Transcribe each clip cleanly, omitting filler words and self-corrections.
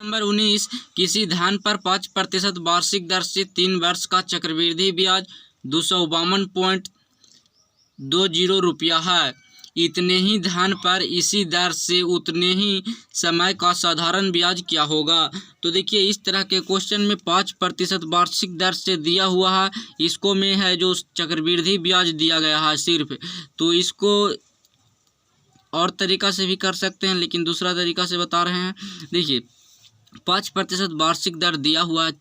Number 19, किसी धन पर 5% वार्षिक दर से 3 वर्ष का चक्रवृद्धि ब्याज 252.20 रुपया है। इतने ही धन पर इसी दर से उतने ही समय का साधारण ब्याज क्या होगा। तो देखिए इस तरह के क्वेश्चन में 5% वार्षिक दर से दिया हुआ है, इसको में है जो चक्रवृद्धि ब्याज दिया गया है सिर्फ, तो इसको और तरीका से भी कर सकते हैं, लेकिन दूसरा तरीका से बता रहे हैं। देखिए 5% वार्षिक दर दिया हुआ है,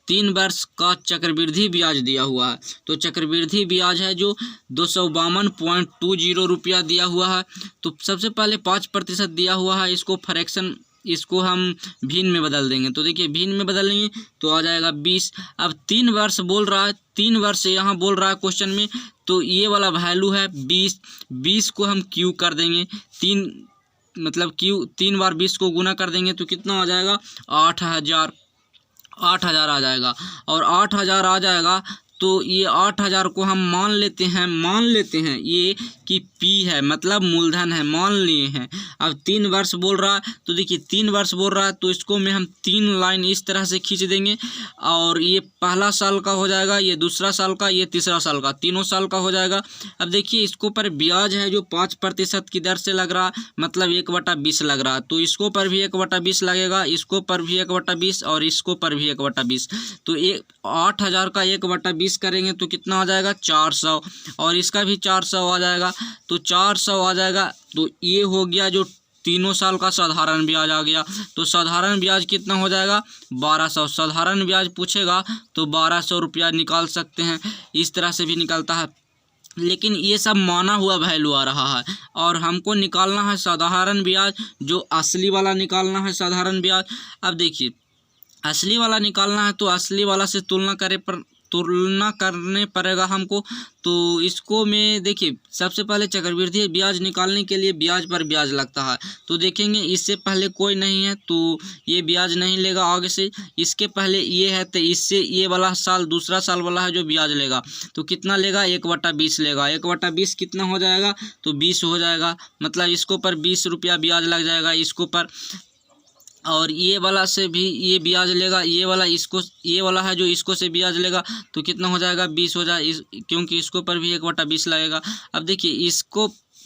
3 वर्ष का चक्रवृद्धि ब्याज दिया हुआ है, तो चक्रवृद्धि ब्याज है जो 252.20 रुपया दिया हुआ है। तो सबसे पहले 5% दिया हुआ है, इसको फ्रैक्शन, इसको हम भिन्न में बदल देंगे। तो देखिए भिन्न में बदलेंगे तो आ जाएगा 20। अब 3 वर्ष बोल रहा है, 3 वर्ष यहाँ बोल रहा है क्वेश्चन में, तो ये वाला वैल्यू है 20 को हम क्यू कर देंगे, 3 बार 20 को गुना कर देंगे तो कितना आ जाएगा 8,000 आ जाएगा। और 8,000 आ जाएगा तो ये 8,000 को हम मान लेते हैं ये कि P है, मतलब मूलधन है, मान लिए हैं। अब 3 वर्ष बोल रहा है, तो देखिए 3 वर्ष बोल रहा है तो इसको में हम 3 लाइन इस तरह से खींच देंगे, और ये पहला साल का हो जाएगा, ये दूसरा साल का, ये तीसरा साल का, तीनों साल का हो जाएगा। अब देखिए इसको पर ब्याज है जो 5% की दर से लग रहा है, मतलब 1/20 लग रहा है, तो इसको पर भी 1/20 लगेगा, इसको पर भी 1/20 और इसको पर भी 1/20। तो 8,000 का 1/20 करेंगे तो कितना आ जाएगा 400, और इसका भी 400 आ जाएगा, तो 400 आ जाएगा। तो ये हो गया जो तीनों साल का साधारण ब्याज आ गया। तो साधारण ब्याज कितना हो जाएगा 1200। साधारण ब्याज पूछेगा तो 1200 रुपया निकाल सकते हैं, इस तरह से भी निकलता है, लेकिन ये सब माना हुआ वैल्यू आ रहा है, और हमको निकालना है साधारण ब्याज, जो असली वाला निकालना है साधारण ब्याज। अब देखिए असली वाला निकालना है तो असली वाला से तुलना करने पड़ेगा हमको। तो इसको में देखिए सबसे पहले चक्रवृद्धि ब्याज निकालने के लिए ब्याज पर ब्याज लगता है, तो देखेंगे इससे पहले कोई नहीं है तो ये ब्याज नहीं लेगा आगे से, इसके पहले ये है तो इससे ये वाला साल, दूसरा साल वाला है जो ब्याज लेगा, तो कितना लेगा 1/20 लेगा। 1/20 कितना हो जाएगा तो 20 हो जाएगा, मतलब इसको पर 20 रुपया ब्याज लग जाएगा इसको पर, और ये वाला से भी ये ब्याज लेगा, ये वाला है जो इसको से ब्याज लेगा, तो कितना हो जाएगा 20 हो जाए, क्योंकि इसको पर भी 1/20 लगेगा। अब देखिए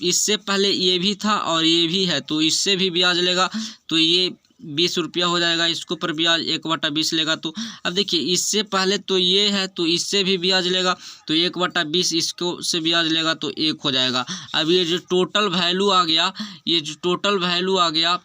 इससे पहले ये भी था और ये भी है, तो इससे भी ब्याज लेगा, तो ये 20 रुपया हो जाएगा, इसको पर ब्याज 1/20 लेगा। तो अब देखिए इससे पहले तो ये है तो इससे भी ब्याज लेगा, तो 1/20 इसको से ब्याज लेगा तो 1 हो जाएगा। अब ये जो टोटल वैल्यू आ गया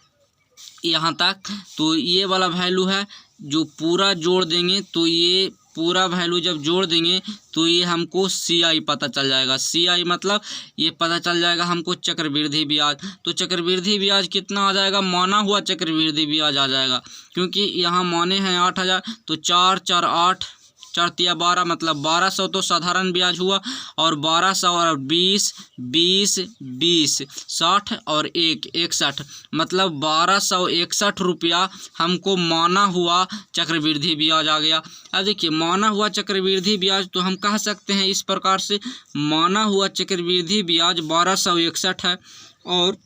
यहाँ तक, तो ये वाला वैल्यू है जो पूरा जोड़ देंगे, तो ये पूरा वैल्यू जब जोड़ देंगे तो ये हमको CI पता चल जाएगा। CI मतलब ये पता चल जाएगा हमको चक्रवृद्धि ब्याज। तो चक्रवृद्धि ब्याज कितना आ जाएगा, माना हुआ चक्रवृद्धि ब्याज आ जाएगा, क्योंकि यहाँ माने हैं 8,000, तो 4 4 8 4 तिया 12, मतलब 1200 तो साधारण ब्याज हुआ, और 1200 और 20 60 और 1 61, मतलब 1261 रुपया हमको माना हुआ चक्रवृद्धि ब्याज आ गया। अब देखिए माना हुआ चक्रवृद्धि ब्याज तो हम कह सकते हैं इस प्रकार से, माना हुआ चक्रवृद्धि ब्याज 1261 है, और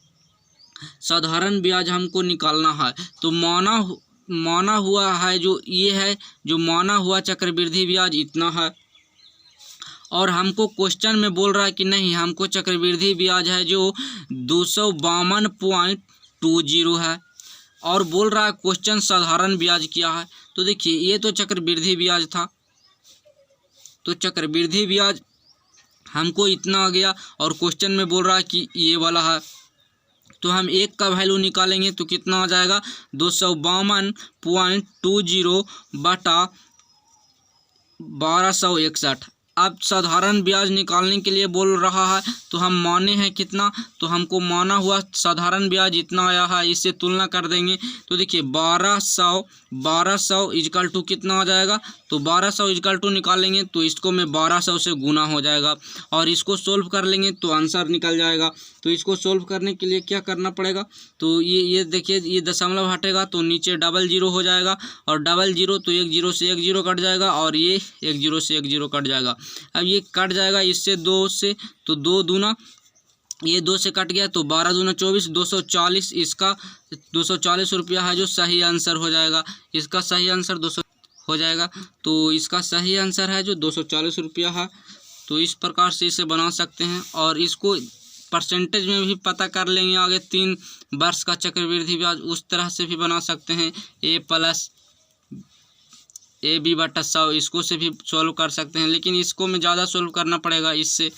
साधारण ब्याज हमको निकालना है, तो माना हुआ है जो ये है, जो माना हुआ चक्रवृद्धि ब्याज इतना है, और हमको क्वेश्चन में बोल रहा है कि नहीं, हमको चक्रवृद्धि ब्याज है जो 252.20 है, और बोल रहा है क्वेश्चन साधारण ब्याज क्या है। तो देखिए ये तो चक्रवृद्धि ब्याज था, तो चक्रवृद्धि ब्याज हमको इतना आ गया, और क्वेश्चन में बोल रहा है कि ये वाला है, तो हम 1 का वैल्यू निकालेंगे तो कितना आ जाएगा 252.20 बटा 1261। अब साधारण ब्याज निकालने के लिए बोल रहा है, तो हम माने हैं कितना, तो हमको माना हुआ साधारण ब्याज इतना आया है, इससे तुलना कर देंगे। तो देखिए 1200 इजकल टू कितना आ जाएगा, तो 1200 इजकल टू निकालेंगे तो इसको में 1200 से गुना हो जाएगा, और इसको सोल्व कर लेंगे तो आंसर निकल जाएगा। तो इसको सोल्व करने के लिए क्या करना पड़ेगा, तो ये देखिए ये दशमलव हटेगा तो नीचे 00 हो जाएगा, और 00 तो 1 0 से 1 0 कट जाएगा, और ये 1 0 से 1 0 कट जाएगा। अब ये कट जाएगा इससे 2 से, तो 2 दूना ये 2 से कट गया तो 12 दूना 24, 240, इसका 240 रुपया है जो सही आंसर हो जाएगा। इसका सही आंसर 200 हो जाएगा। तो इसका सही आंसर है जो 240 रुपया है। तो इस प्रकार से इसे बना सकते हैं और इसको परसेंटेज में भी पता कर लेंगे आगे। 3 वर्ष का चक्रवृद्धि ब्याज उस तरह से भी बना सकते हैं, a+b/100, इसको से भी सॉल्व कर सकते हैं, लेकिन इसको में ज़्यादा सॉल्व करना पड़ेगा इससे।